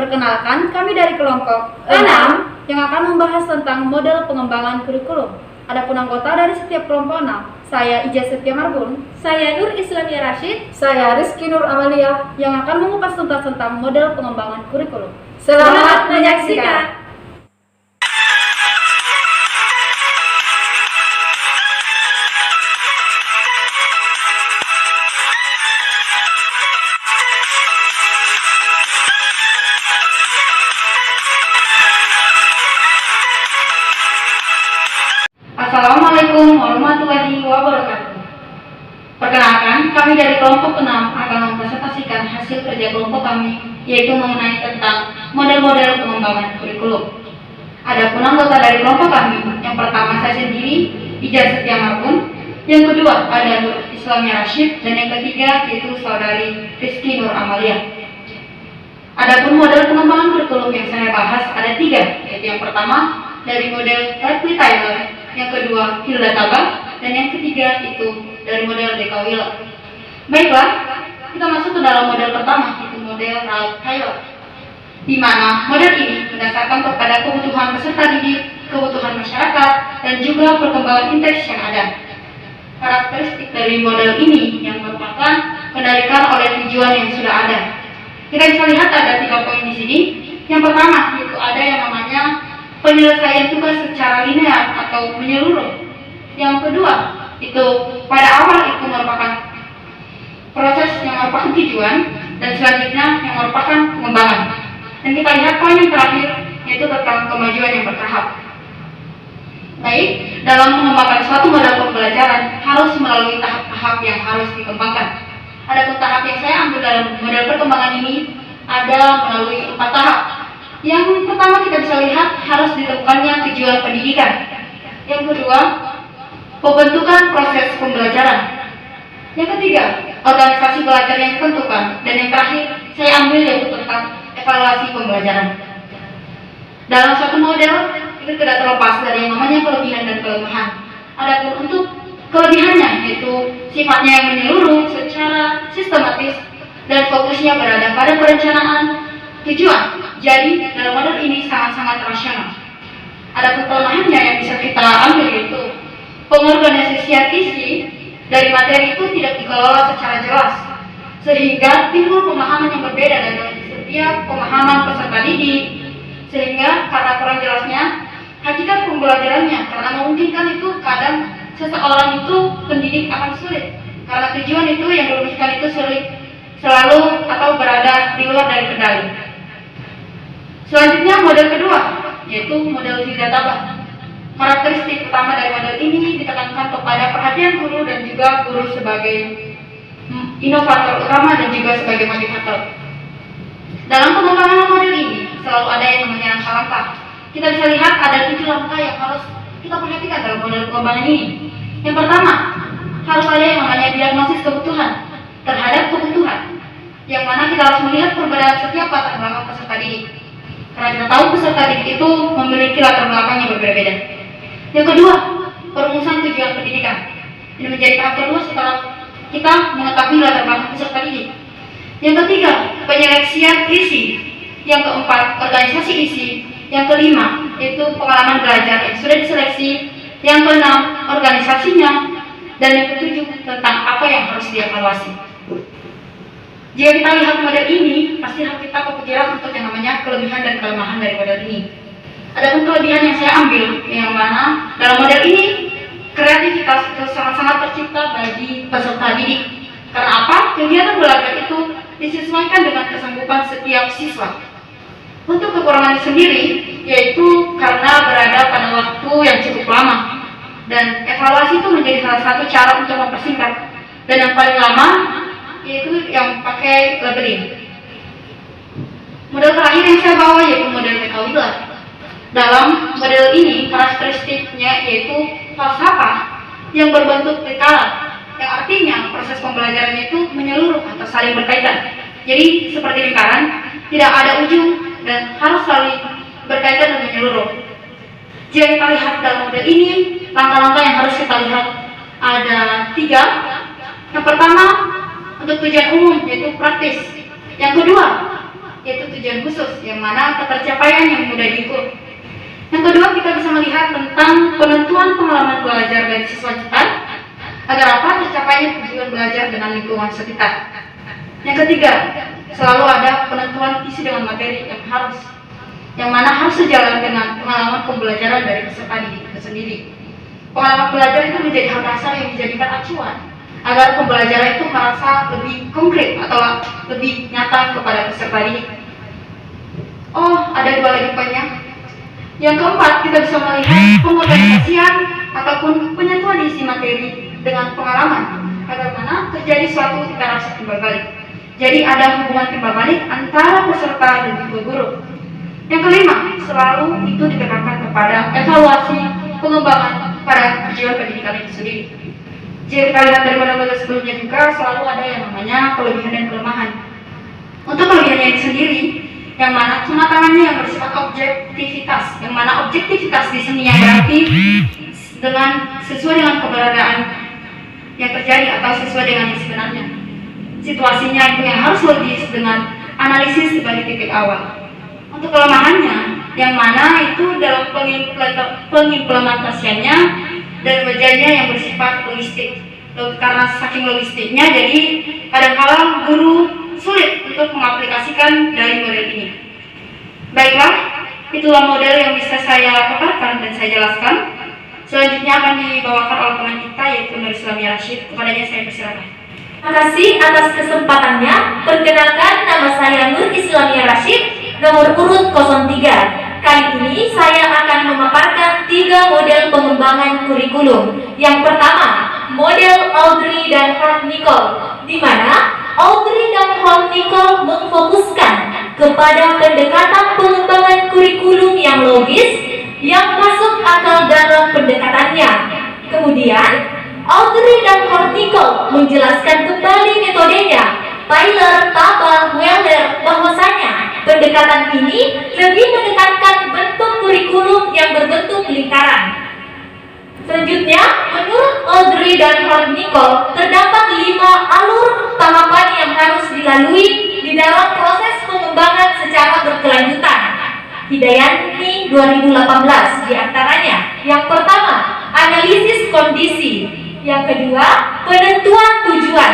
Perkenalkan, kami dari kelompok 6 yang akan membahas tentang model pengembangan kurikulum. Adapun anggota dari setiap kelompok 6, saya Ija Setia Marbun, saya Nur Islamia Rashid, saya Rizky Nur Amalia yang akan mengupas tuntas tentang model pengembangan kurikulum. Selamat menyaksikan. Assalamualaikum warahmatullahi wabarakatuh. Perkenalkan, kami dari kelompok 6 akan mempresentasikan hasil kerja kelompok kami, yaitu mengenai tentang model-model pengembangan kurikulum. Adapun anggota dari kelompok kami, yang pertama saya sendiri, Ija Setia Marbun, yang kedua ada Nur Islamia Rashid, dan yang ketiga yaitu saudari Rizky Nur Amalia. Adapun model pengembangan kurikulum yang saya bahas ada 3, yaitu yang pertama dari model Radcliffe Taylor, yang kedua Hilda Tabak, dan yang ketiga itu dari model Deka Wheeler. Baiklah, kita masuk ke dalam model pertama, yaitu model Ralph Taylor, di mana model ini berdasarkan kepada kebutuhan peserta didik, kebutuhan masyarakat, dan juga perkembangan interaksi yang ada. Karakteristik dari model ini yang merupakan kendalikan oleh tujuan yang sudah ada. Kita bisa lihat ada 3 poin di sini. Yang pertama yaitu ada yang namanya penyelesaian tugas secara linear atau menyeluruh. Yang kedua itu pada awal itu merupakan proses yang merupakan tujuan, dan selanjutnya yang merupakan pengembangan. Dan kita lihat poin yang terakhir yaitu tentang kemajuan yang bertahap. Baik, dalam mengembangkan suatu model pembelajaran harus melalui tahap-tahap yang harus dikembangkan. Adapun tahap yang saya ambil dalam model perkembangan ini ada melalui 4 tahap. Yang pertama kita bisa lihat harus ditemukannya tujuan pendidikan. Yang kedua, pembentukan proses pembelajaran. Yang ketiga, organisasi belajar yang ditentukan. Dan yang terakhir, saya ambil yaitu tentang evaluasi pembelajaran. Dalam suatu model, itu tidak terlepas dari yang namanya kelebihan dan kelemahan. Adapun untuk kelebihannya, yaitu sifatnya yang menyeluruh secara sistematis dan fokusnya berada pada perencanaan tujuan. Jadi, dalam model ini sangat-sangat rasional. Adapun kelemahannya yang bisa kita ambil yaitu pengorganisasian isi dari materi itu tidak dikelola secara jelas, sehingga timbul pemahaman yang berbeda dari setiap pemahaman peserta didik, sehingga karena kurang jelasnya hakikat pembelajarannya, karena memungkinkan itu kadang seseorang itu pendidik akan sulit karena tujuan itu yang dirumuskan itu sulit selalu atau berada di luar dari kendali. Selanjutnya model kedua yaitu model Hilda Tabak. Karakteristik utama dari model ini ditekankan kepada perhatian guru dan juga guru sebagai inovator utama dan juga sebagai motivator. Dalam pengembangan model ini selalu ada yang namanya langkah-langkah. Kita bisa lihat ada 7 langkah yang harus kita perhatikan dalam model pengembangan ini. Yang pertama, harus ada yang namanya diagnosis kebutuhan terhadap kebutuhan, yang mana kita harus melihat perbedaan setiap latar belakang peserta didik. Karena kita tahu peserta didik itu memiliki latar belakang yang berbeda-beda. Yang kedua, perumusan tujuan pendidikan. Ini menjadi tahap kedua setelah kita mengetahui latar belakang peserta didik. Yang ketiga, penyeleksian isi. Yang keempat, organisasi isi. Yang kelima, yaitu pengalaman belajar yang sudah diseleksi. Yang keenam, organisasinya. Dan yang ketujuh, tentang apa yang harus dievaluasi. Jika kita lihat model ini, pasti kita kepikiran untuk yang namanya kelebihan dan kelemahan dari model ini. Adapun kelebihan yang saya ambil, yang mana dalam model ini kreativitas itu sangat-sangat tercipta bagi peserta didik. Karena apa? Kegiatan belajar itu disesuaikan dengan kesanggupan setiap siswa. Untuk kekurangannya sendiri, yaitu karena berada pada waktu yang cukup lama. Dan evaluasi itu menjadi salah satu cara untuk mempersingkat. Dan yang paling lama, yaitu yang pakai labeling. Model terakhir yang saya bawa yaitu model Deka Wheeler. Dalam model ini karakteristiknya yaitu falsafah yang berbentuk berkala, yang artinya proses pembelajarannya itu menyeluruh atau saling berkaitan. Jadi seperti lingkaran, tidak ada ujung dan harus saling berkaitan dan menyeluruh. Jika kita lihat dalam model ini, langkah-langkah yang harus kita lihat ada 3. Yang pertama, untuk tujuan umum yaitu praktis. Yang kedua, yaitu tujuan khusus, yang mana ketercapaian yang mudah diukur. Yang kedua, kita bisa melihat tentang penentuan pengalaman belajar dari siswa kita agar apa tercapainya tujuan belajar dengan lingkungan sekitar. Yang ketiga, selalu ada penentuan isi dengan materi yang mana harus sejalan dengan pengalaman pembelajaran dari peserta didik itu sendiri. Pengalaman belajar itu menjadi hal dasar yang dijadikan acuan agar pembelajaran itu merasa lebih konkret atau lebih nyata kepada peserta didik. Oh, ada dua lagi poinnya. Yang keempat, kita bisa melihat pengorganisasian ataupun penyentuhan isi materi dengan pengalaman agar mana terjadi suatu interaksi timbal balik. Jadi ada hubungan timbal balik antara peserta dan juga guru. Yang kelima, selalu itu ditekankan kepada evaluasi pengembangan pada tujuan pendidikan itu sendiri. Jika kita lihat dari model-model sebelumnya juga selalu ada yang namanya kelebihan dan kelemahan. Untuk kelebihannya ini sendiri, yang mana kematangannya yang bersifat objektivitas, yang mana objektivitas di sini yang berarti sesuai dengan keberadaan yang terjadi atau sesuai dengan yang sebenarnya. Situasinya itu yang harus logis dengan analisis sebagai titik awal. Untuk kelemahannya, yang mana itu dalam pengimplementasiannya dan wajahnya yang bersifat logistik. Karena saking logistiknya, jadi kadang-kadang guru sulit untuk mengaplikasikan dari model ini. Baiklah, itulah model yang bisa saya paparkan dan saya jelaskan. Selanjutnya akan dibawakan oleh teman kita yaitu Nur Islamiyah Rashid. Kepadanya saya persilakan. Terima kasih atas kesempatannya. Perkenalkan, nama saya Nur Islamiyah Rashid, nomor urut 03. Kali ini saya akan memaparkan 3 model pengembangan kurikulum. Yang pertama, model Audrey dan Hart-Nichols, di mana Audrey dan Hart-Nichols memfokuskan kepada pendekatan pengembangan kurikulum yang logis, yang masuk akal dalam pendekatannya. Kemudian, Audrey dan Hart-Nichols menjelaskan kembali metodenya, Tyler, Taba, Weller, bahwasanya pendekatan ini lebih menekankan bentuk kurikulum yang berbentuk lingkaran. Selanjutnya, menurut Audrey dan Hart-Nichols, terdapat 5 alur tahapan yang harus dilalui di dalam proses pengembangan secara berkelanjutan. Hidayanti 2018 diantaranya. Yang pertama, analisis kondisi. Yang kedua, penentuan tujuan.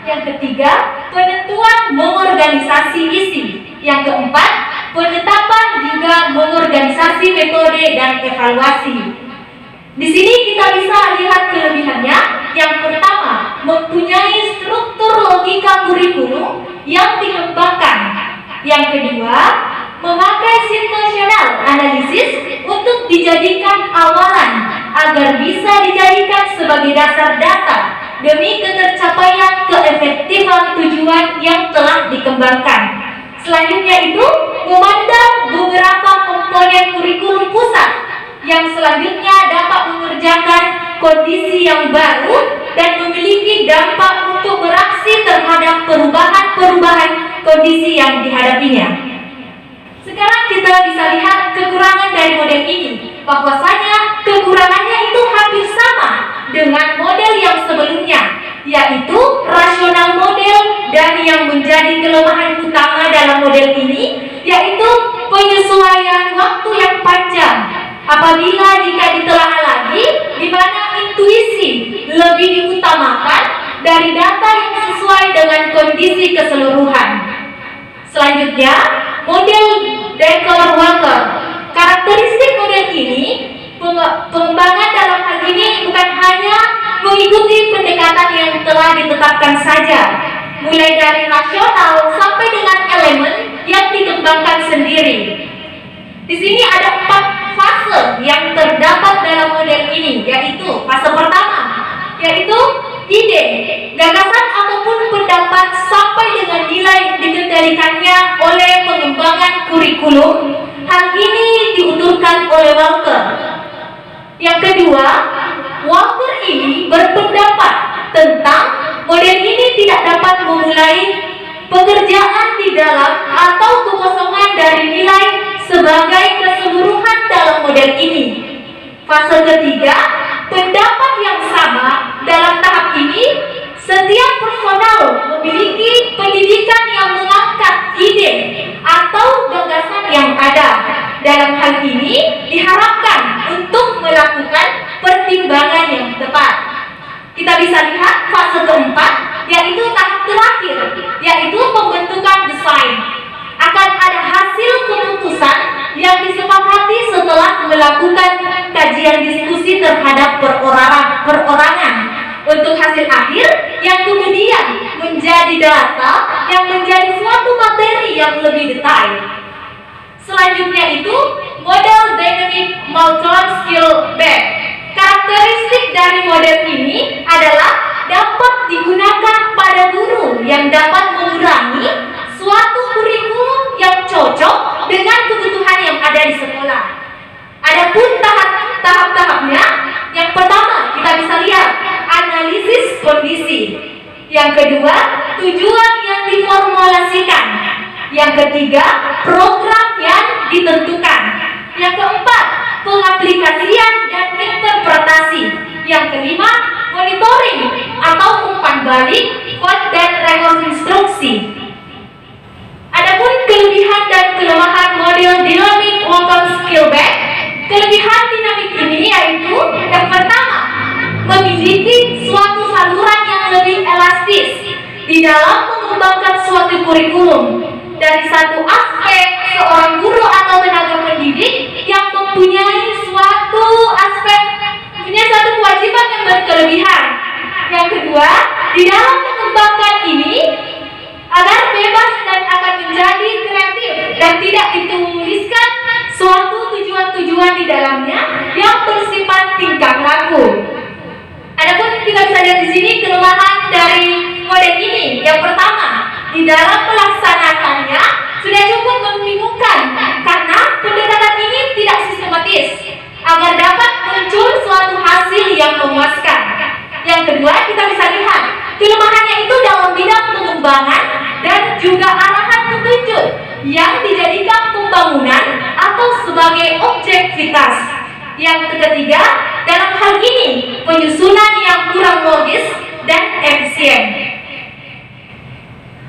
Yang ketiga, penentuan mengorganisasi isi. Yang keempat, penetapan juga mengorganisasi metode dan evaluasi. Di sini kita bisa lihat kelebihannya. Yang pertama, mempunyai struktur logika kurikulum yang dikembangkan. Yang kedua, memakai situational analisis untuk dijadikan awalan agar bisa dijadikan sebagai dasar data demi ketercapaian keefektifan tujuan yang telah dikembangkan. Selanjutnya itu memandang beberapa komponen kurikulum pusat yang selanjutnya dapat mengerjakan kondisi yang baru dan memiliki dampak untuk beraksi terhadap perubahan-perubahan kondisi yang dihadapinya. Sekarang kita bisa lihat kekurangan dari model ini, bahwasanya kekurangannya itu hampir sama dengan model yang sebelumnya, yaitu rasional model, dan yang menjadi kelemahan utama dalam model ini yaitu penyesuaian waktu yang panjang. Apabila jika ditelaah lagi, di mana intuisi lebih diutamakan dari data yang sesuai dengan kondisi keseluruhan. Selanjutnya, model Decker-Walker. Karakteristik model ini, pengembangan dalam hal ini bukan hanya mengikuti pendekatan yang telah ditetapkan saja, mulai dari rasional sampai dengan elemen yang dikembangkan sendiri. Di sini ada 4 fase yang terdapat dalam model ini, yaitu fase pertama, yaitu ide, gagasan ataupun pendapat sampai dengan nilai dikendalikannya oleh pengembangan kurikulum. Hal ini diuturkan oleh Walker. Yang kedua, Walker ini berpendapat tentang model ini tidak dapat memulai pekerjaan di dalam atau kekosongan dari nilai sebagai keseluruhan dalam model ini. Fase ketiga, pendapat yang sama dalam tahap ini, setiap personal memiliki pendidikan yang mengangkat ide dan perorangan untuk hasil akhir yang kemudian menjadi data yang menjadi suatu materi yang lebih detail. Selanjutnya itu model Dynamic Multi Skill Bag. Karakteristik dari model ini adalah dapat digunakan pada guru yang dapat mengurangi suatu kurikulum yang cocok dengan kebutuhan yang ada di sekolah. Adapun tahap-tahapnya, yang pertama kita bisa lihat analisis kondisi. Yang kedua, tujuan yang diformulasikan. Yang ketiga, program yang ditentukan. Yang keempat, pengaplikasian dan interpretasi. Yang kelima, monitoring atau umpan balik, dan rekonstruksi. Adapun kelebihan dan kelemahan model Dynamic Local Skill Bag. Kelebihan dinamik ini yaitu yang pertama, memiliki suatu saluran yang lebih elastis di dalam mengembangkan suatu kurikulum dari satu aspek seorang guru atau tenaga pendidik yang mempunyai suatu kewajiban yang berkelebihan. Yang kedua, di dalam mengembangkan ini agar bebas dan akan menjadi kreatif dan tidak dituliskan suatu tujuan-tujuan di dalamnya yang bersifat tingkah laku. Adapun kita bisa lihat di sini kelemahan dari model ini. Yang pertama, di dalam pelaksanaannya sudah cukup membingungkan karena pendekatan ini tidak sistematis agar dapat muncul suatu hasil yang memuaskan. Yang kedua, kita bisa lihat kelemahannya itu dalam bidang pengembangan dan juga arahan petunjuk yang dijadikan pembangunan atau sebagai objektivitas. Yang ketiga, dalam hal ini penyusunan yang kurang logis dan efisien.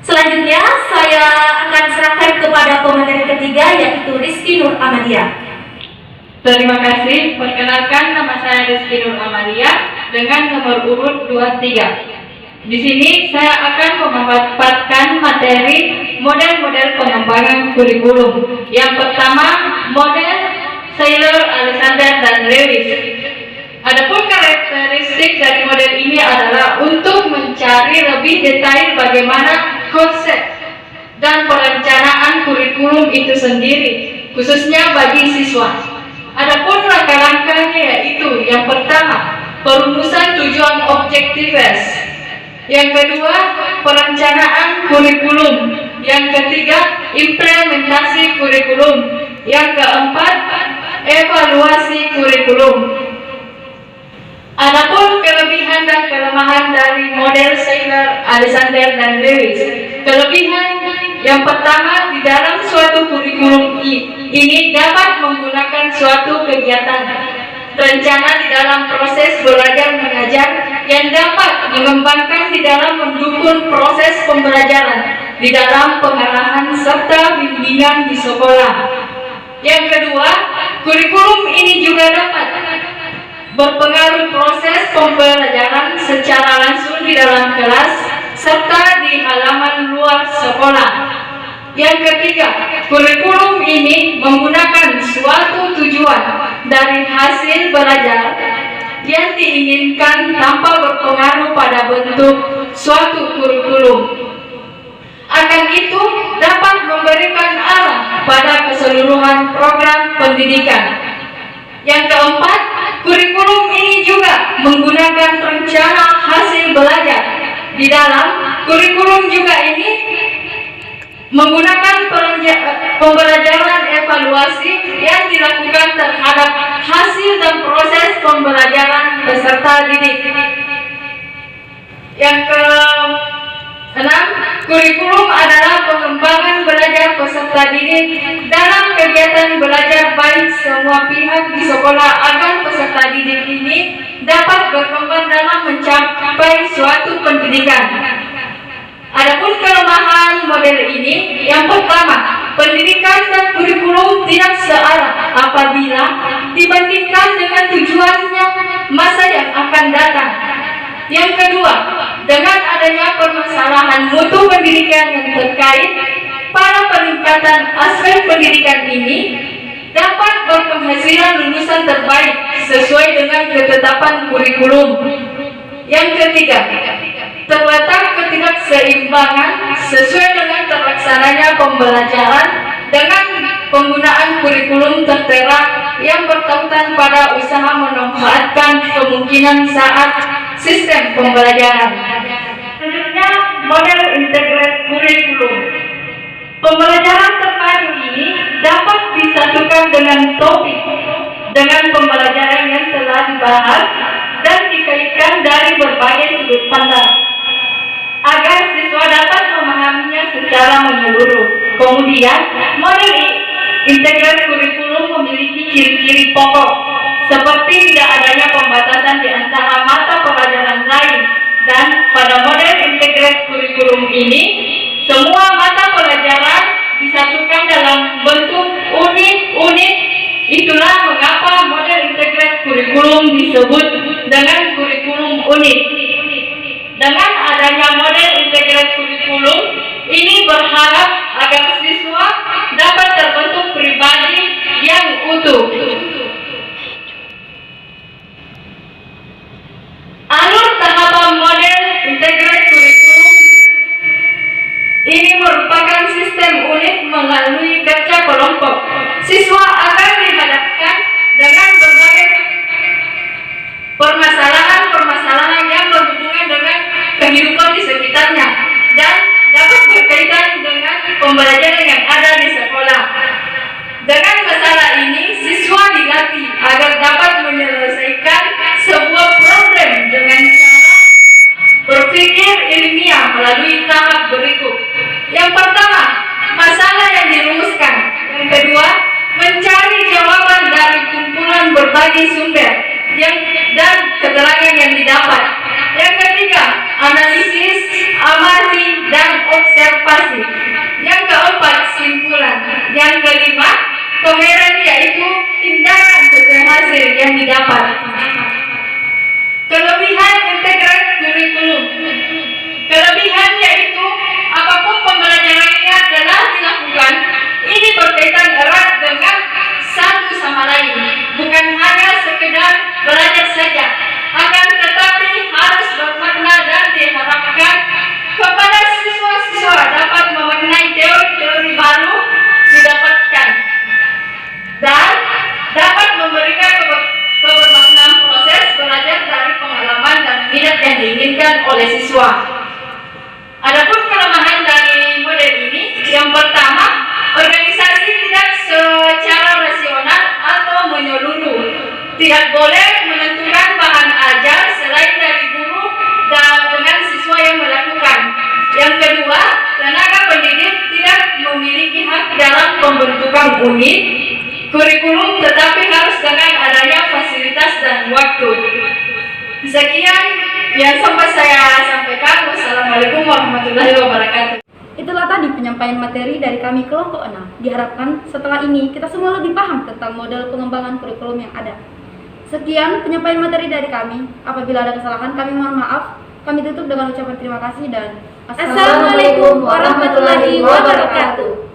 Selanjutnya saya akan serahkan kepada pemateri ketiga yaitu Rizky Nur Amalia. Terima kasih. Perkenalkan, nama saya Rizky Nur Amalia dengan nomor urut 23. Di sini saya akan memaparkan materi model-model pengembangan kurikulum. Yang pertama, model Saylor, Alexander, dan Lewis. Adapun karakteristik dari model ini adalah untuk mencari lebih detail bagaimana konsep dan perencanaan kurikulum itu sendiri, khususnya bagi siswa. Adapun langkah-langkahnya yaitu yang pertama, perumusan tujuan objektivitas. Yang kedua, perencanaan kurikulum. Yang ketiga, implementasi kurikulum. Yang keempat, evaluasi kurikulum. Adapun kelebihan dan kelemahan dari model Saylor, Alexander, dan Lewis. Kelebihan yang pertama, di dalam suatu kurikulum ini dapat menggunakan suatu kegiatan rencana di dalam proses belajar mengajar yang dapat mengembangkan di dalam mendukung proses pembelajaran di dalam pengarahan serta bimbingan di sekolah. Yang kedua, kurikulum ini juga dapat berpengaruh proses pembelajaran secara langsung di dalam kelas serta di halaman luar sekolah. Yang ketiga, kurikulum ini menggunakan suatu tujuan dari hasil belajar yang diinginkan tanpa berpengaruh pada bentuk suatu kurikulum. Akan itu, dapat memberikan arah pada keseluruhan program pendidikan. Yang keempat, kurikulum ini juga menggunakan rencana hasil belajar. Di dalam kurikulum juga ini menggunakan pembelajaran evaluasi yang dilakukan terhadap hasil dan proses pembelajaran peserta didik. Yang keenam, kurikulum adalah pengembangan belajar peserta didik dalam kegiatan belajar baik semua pihak di sekolah agar peserta didik ini dapat berkembang dalam mencapai suatu pendidikan. Adapun kelemahan model ini, yang pertama, pendidikan dan kurikulum tidak searah apabila dibandingkan dengan tujuannya masa yang akan datang. Yang kedua, dengan adanya permasalahan mutu pendidikan yang terkait pada peningkatan aspek pendidikan ini, dapat berpenghasilan lulusan terbaik sesuai dengan ketetapan kurikulum. Yang ketiga, terletak ketidakseimbangan sesuai dengan terlaksananya pembelajaran dengan penggunaan kurikulum tertera yang bertautan pada usaha memanfaatkan kemungkinan saat sistem pembelajaran. Selanjutnya, model integrated kurikulum. Pembelajaran terpadu ini dapat disatukan dengan topik dengan pembelajaran yang telah dibahas dan dikaitkan dari berbagai sudut pandang agar siswa dapat memahaminya secara menyeluruh. Kemudian, model integrated kurikulum memiliki ciri-ciri pokok seperti tidak adanya pembatasan di antara mata pelajaran lain, dan pada model integrated kurikulum ini semua mata pelajaran disatukan dalam bentuk unit-unit. Itulah mengapa model integrated kurikulum disebut dengan kurikulum unit. Dengan adanya model integrated kurikulum ini berharap agar siswa dapat terbentuk pribadi yang utuh. Alur tahapan model integrated kurikulum ini merupakan sistem unit melalui kerja kelompok. Siswa akan dihadapkan dengan berbagai permasalahan yang berhubungan dengan kehidupan di sekitarnya dan dapat berkaitan dengan pembelajaran yang ada di sekolah. Dengan masalah ini, siswa dilatih agar dapat menyelesaikan sebuah problem dengan cara berpikir ilmiah melalui tahap berikut. Yang pertama, masalah yang dirumuskan. Yang kedua, mencari jawaban dari kumpulan berbagai sumber dan keterangan yang didapat. Yang ketiga, analisis, amati, dan observasi. Yang keempat, simpulan. Yang kelima, koheren, yaitu tindakan sesuai hasil yang didapat. Kelebihan integrated kurikulum. Kelebihan yaitu apapun pembelajarannya telah dilakukan, ini berkaitan erat dengan satu sama lain, bukan hanya sekedar belajar saja, akan tetapi harus bermakna dan diharapkan kepada siswa-siswa dapat memaknai teori-teori baru didapatkan dan dapat memberikan kebermaknaan proses belajar dari pengalaman dan minat yang diinginkan oleh siswa. Adapun kelemahan dari model ini, yang pertama, organisasi tidak secara rasional atau menyeluruh. Tidak boleh menentukan bahan ajar selain dari guru dan dengan siswa yang melakukan. Yang kedua, tenaga pendidik tidak memiliki hak dalam pembentukan unit kurikulum, tetapi harus dengan adanya fasilitas dan waktu. Sekian yang sempat saya sampaikan. Wassalamualaikum warahmatullahi wabarakatuh. Itulah tadi penyampaian materi dari kami kelompok 6. Diharapkan setelah ini kita semua lebih paham tentang model pengembangan kurikulum yang ada. Sekian penyampaian materi dari kami. Apabila ada kesalahan, kami mohon maaf. Kami tutup dengan ucapan terima kasih dan Assalamualaikum warahmatullahi wabarakatuh.